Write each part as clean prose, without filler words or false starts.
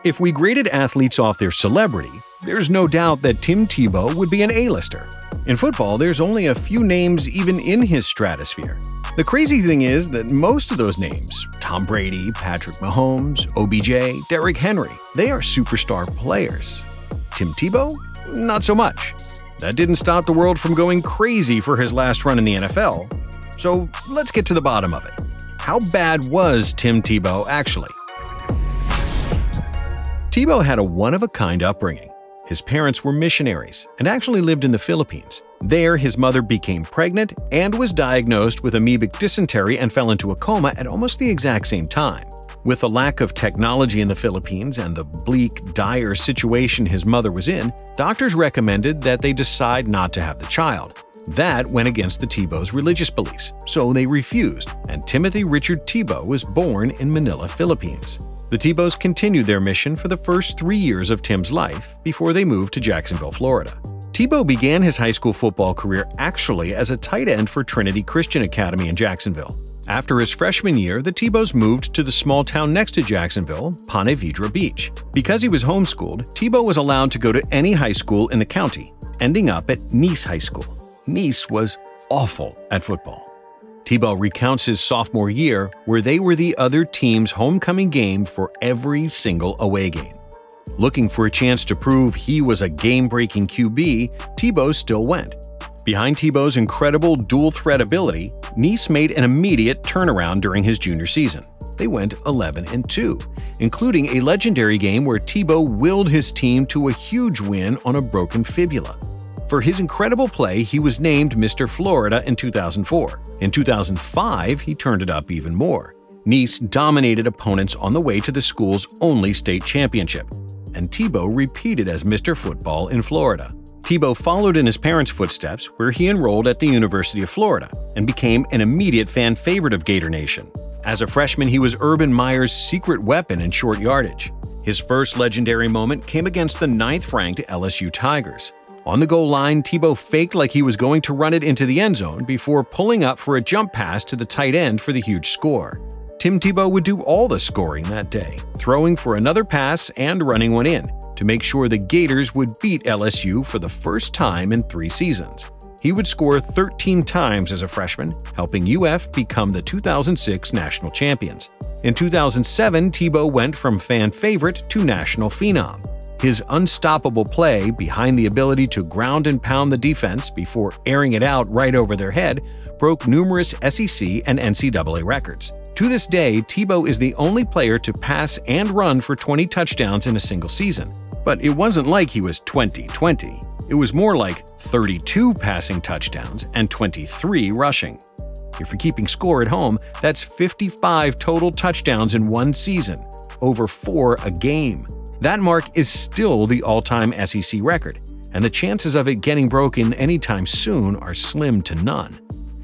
If we graded athletes off their celebrity, there's no doubt that Tim Tebow would be an A-lister. In football, there's only a few names even in his stratosphere. The crazy thing is that most of those names, Tom Brady, Patrick Mahomes, OBJ, Derrick Henry, they are superstar players. Tim Tebow? Not so much. That didn't stop the world from going crazy for his last run in the NFL. So let's get to the bottom of it. How bad was Tim Tebow actually? Tebow had a one-of-a-kind upbringing. His parents were missionaries and actually lived in the Philippines. There, his mother became pregnant and was diagnosed with amoebic dysentery and fell into a coma at almost the exact same time. With the lack of technology in the Philippines and the bleak, dire situation his mother was in, doctors recommended that they decide not to have the child. That went against the Tebow's religious beliefs, so they refused, and Timothy Richard Tebow was born in Manila, Philippines. The Tebows continued their mission for the first 3 years of Tim's life before they moved to Jacksonville, Florida. Tebow began his high school football career actually as a tight end for Trinity Christian Academy in Jacksonville. After his freshman year, the Tebows moved to the small town next to Jacksonville, Ponte Vedra Beach. Because he was homeschooled, Tebow was allowed to go to any high school in the county, ending up at Nice High School. Nice was awful at football. Tebow recounts his sophomore year, where they were the other team's homecoming game for every single away game. Looking for a chance to prove he was a game-breaking QB, Tebow still went. Behind Tebow's incredible dual-threat ability, Nice made an immediate turnaround during his junior season. They went 11-2, including a legendary game where Tebow willed his team to a huge win on a broken fibula. For his incredible play, he was named Mr. Florida in 2004. In 2005, he turned it up even more. Nice dominated opponents on the way to the school's only state championship, and Tebow repeated as Mr. Football in Florida. Tebow followed in his parents' footsteps, where he enrolled at the University of Florida and became an immediate fan favorite of Gator Nation. As a freshman, he was Urban Meyer's secret weapon in short yardage. His first legendary moment came against the 9th-ranked LSU Tigers. On the goal line, Tebow faked like he was going to run it into the end zone before pulling up for a jump pass to the tight end for the huge score. Tim Tebow would do all the scoring that day, throwing for another pass and running one in, to make sure the Gators would beat LSU for the first time in 3 seasons. He would score 13 times as a freshman, helping UF become the 2006 national champions. In 2007, Tebow went from fan favorite to national phenom. His unstoppable play, behind the ability to ground and pound the defense before airing it out right over their head, broke numerous SEC and NCAA records. To this day, Tebow is the only player to pass and run for 20 touchdowns in a single season. But it wasn't like he was 20-20. It was more like 32 passing touchdowns and 23 rushing. If you're keeping score at home, that's 55 total touchdowns in one season, over 4 a game. That mark is still the all-time SEC record, and the chances of it getting broken anytime soon are slim to none.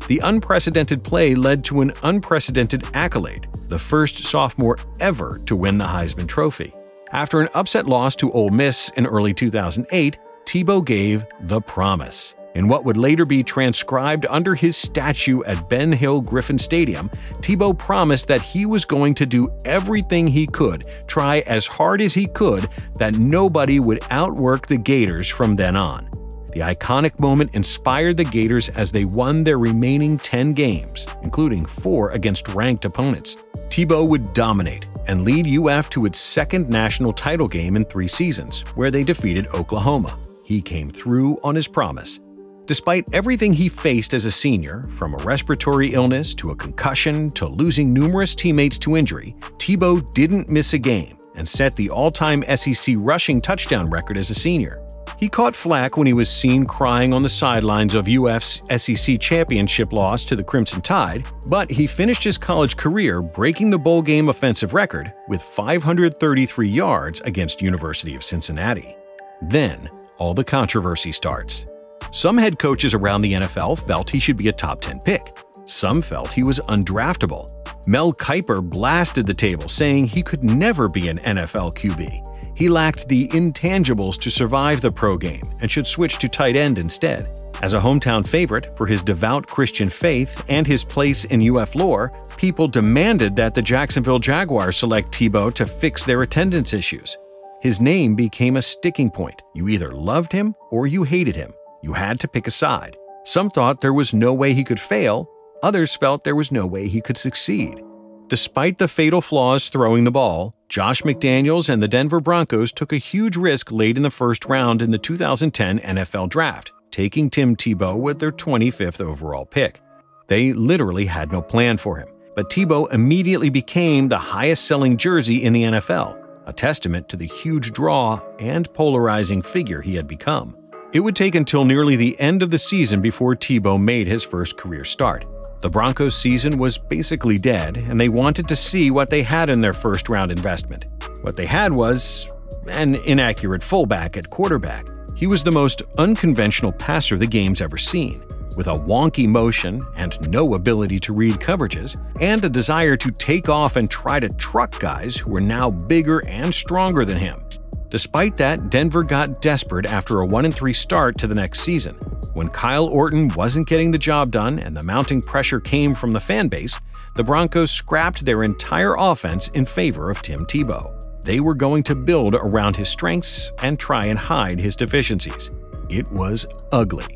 The unprecedented play led to an unprecedented accolade, the first sophomore ever to win the Heisman Trophy. After an upset loss to Ole Miss in early 2008, Tebow gave the promise. In what would later be transcribed under his statue at Ben Hill Griffin Stadium, Tebow promised that he was going to do everything he could, try as hard as he could, that nobody would outwork the Gators from then on. The iconic moment inspired the Gators as they won their remaining 10 games, including 4 against ranked opponents. Tebow would dominate and lead UF to its second national title game in 3 seasons, where they defeated Oklahoma. He came through on his promise. Despite everything he faced as a senior, from a respiratory illness to a concussion to losing numerous teammates to injury, Tebow didn't miss a game and set the all-time SEC rushing touchdown record as a senior. He caught flack when he was seen crying on the sidelines of UF's SEC championship loss to the Crimson Tide, but he finished his college career breaking the bowl game offensive record with 533 yards against University of Cincinnati. Then, all the controversy starts. Some head coaches around the NFL felt he should be a top 10 pick. Some felt he was undraftable. Mel Kiper blasted the table, saying he could never be an NFL QB. He lacked the intangibles to survive the pro game and should switch to tight end instead. As a hometown favorite for his devout Christian faith and his place in UF lore, people demanded that the Jacksonville Jaguars select Tebow to fix their attendance issues. His name became a sticking point. You either loved him or you hated him. You had to pick a side. Some thought there was no way he could fail. Others felt there was no way he could succeed. Despite the fatal flaws throwing the ball, Josh McDaniels and the Denver Broncos took a huge risk late in the first round in the 2010 NFL Draft, taking Tim Tebow with their 25th overall pick. They literally had no plan for him, but Tebow immediately became the highest-selling jersey in the NFL, a testament to the huge draw and polarizing figure he had become. It would take until nearly the end of the season before Tebow made his first career start. The Broncos' season was basically dead, and they wanted to see what they had in their first-round investment. What they had was an inaccurate fullback at quarterback. He was the most unconventional passer the game's ever seen, with a wonky motion and no ability to read coverages, and a desire to take off and try to truck guys who were now bigger and stronger than him. Despite that, Denver got desperate after a 1-3 start to the next season. When Kyle Orton wasn't getting the job done and the mounting pressure came from the fan base, the Broncos scrapped their entire offense in favor of Tim Tebow. They were going to build around his strengths and try and hide his deficiencies. It was ugly.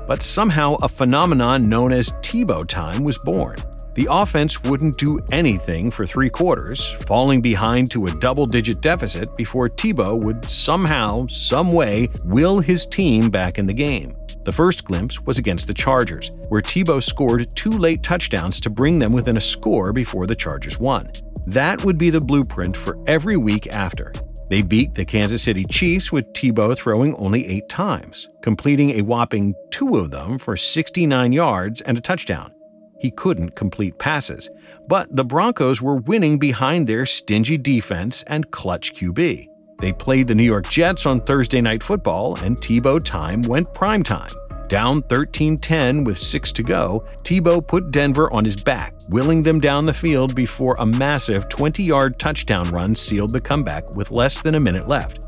But somehow a phenomenon known as Tebow time was born. The offense wouldn't do anything for 3 quarters, falling behind to a double-digit deficit before Tebow would somehow, someway, will his team back in the game. The first glimpse was against the Chargers, where Tebow scored 2 late touchdowns to bring them within a score before the Chargers won. That would be the blueprint for every week after. They beat the Kansas City Chiefs with Tebow throwing only 8 times, completing a whopping 2 of them for 69 yards and a touchdown. He couldn't complete passes, but the Broncos were winning behind their stingy defense and clutch QB. They played the New York Jets on Thursday Night Football, and Tebow time went prime time. Down 13-10 with 6 to go, Tebow put Denver on his back, willing them down the field before a massive 20-yard touchdown run sealed the comeback with less than a minute left.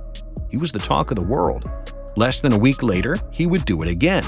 He was the talk of the world. Less than a week later, he would do it again.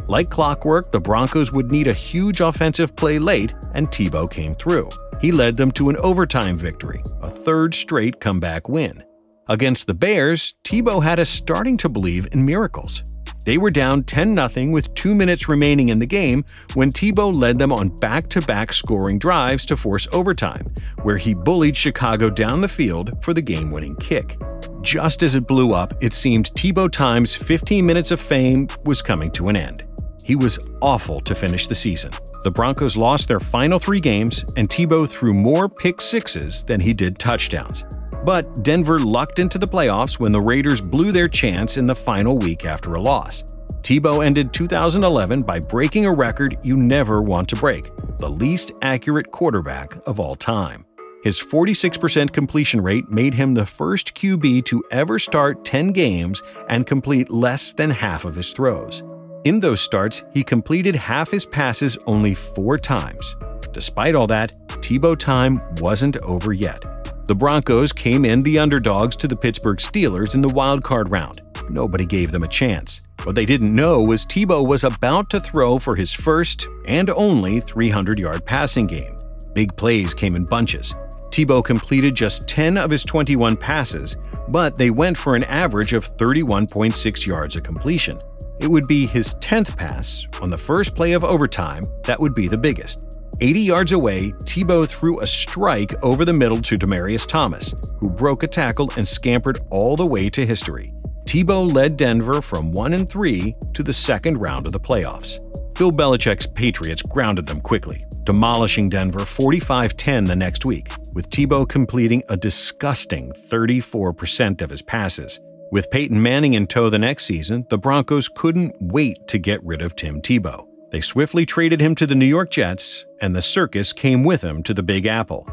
Like clockwork, the Broncos would need a huge offensive play late, and Tebow came through. He led them to an overtime victory, a 3rd straight comeback win. Against the Bears, Tebow had us starting to believe in miracles. They were down 10-0 with 2 minutes remaining in the game when Tebow led them on back-to-back scoring drives to force overtime, where he bullied Chicago down the field for the game-winning kick. Just as it blew up, it seemed Tebow time's 15 minutes of fame was coming to an end. He was awful to finish the season. The Broncos lost their final 3 games, and Tebow threw more pick-sixes than he did touchdowns. But Denver lucked into the playoffs when the Raiders blew their chance in the final week after a loss. Tebow ended 2011 by breaking a record you never want to break, the least accurate quarterback of all time. His 46% completion rate made him the first QB to ever start 10 games and complete less than half of his throws. In those starts, he completed half his passes only 4 times. Despite all that, Tebow time wasn't over yet. The Broncos came in the underdogs to the Pittsburgh Steelers in the wild-card round. Nobody gave them a chance. What they didn't know was Tebow was about to throw for his first and only 300-yard passing game. Big plays came in bunches. Tebow completed just 10 of his 21 passes, but they went for an average of 31.6 yards of completion. It would be his 10th pass on the first play of overtime that would be the biggest. 80 yards away, Tebow threw a strike over the middle to Demaryius Thomas, who broke a tackle and scampered all the way to history. Tebow led Denver from 1-3 to the second round of the playoffs. Bill Belichick's Patriots grounded them quickly, demolishing Denver 45-10 the next week, with Tebow completing a disgusting 34% of his passes. With Peyton Manning in tow the next season, the Broncos couldn't wait to get rid of Tim Tebow. They swiftly traded him to the New York Jets, and the circus came with him to the Big Apple.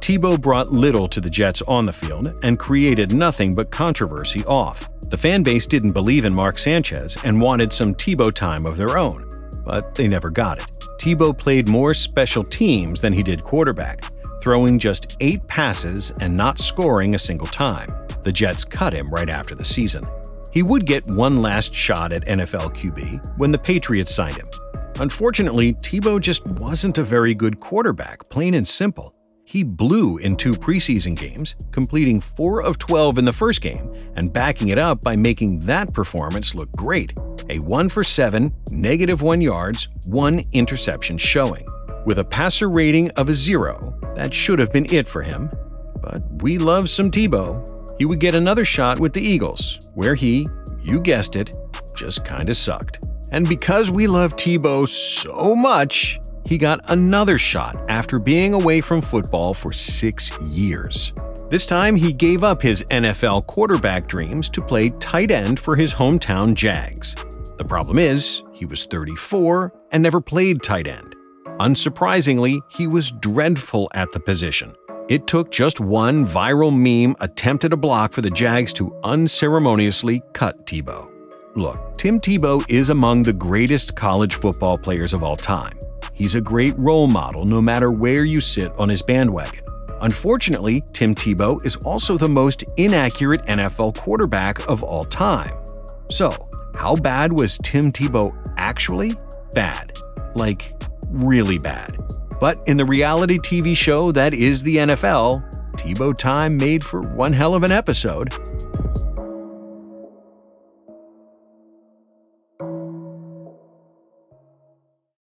Tebow brought little to the Jets on the field and created nothing but controversy off. The fan base didn't believe in Mark Sanchez and wanted some Tebow time of their own, but they never got it. Tebow played more special teams than he did quarterback, throwing just 8 passes and not scoring a single time. The Jets cut him right after the season. He would get one last shot at NFL QB when the Patriots signed him. Unfortunately, Tebow just wasn't a very good quarterback, plain and simple. He blew in 2 preseason games, completing 4 of 12 in the first game and backing it up by making that performance look great. A 1 for 7, -1 yards, 1 interception showing. With a passer rating of a 0, that should have been it for him. But we love some Tebow. He would get another shot with the Eagles, where he, you guessed it, just kinda sucked. And because we love Tebow so much, he got another shot after being away from football for 6 years. This time, he gave up his NFL quarterback dreams to play tight end for his hometown Jags. The problem is, he was 34 and never played tight end. Unsurprisingly, he was dreadful at the position. It took just one viral meme attempt at a block for the Jags to unceremoniously cut Tebow. Look, Tim Tebow is among the greatest college football players of all time. He's a great role model no matter where you sit on his bandwagon. Unfortunately, Tim Tebow is also the most inaccurate NFL quarterback of all time. So, how bad was Tim Tebow actually? Bad. Like, really bad. But in the reality TV show that is the NFL, Tebow Time made for one hell of an episode.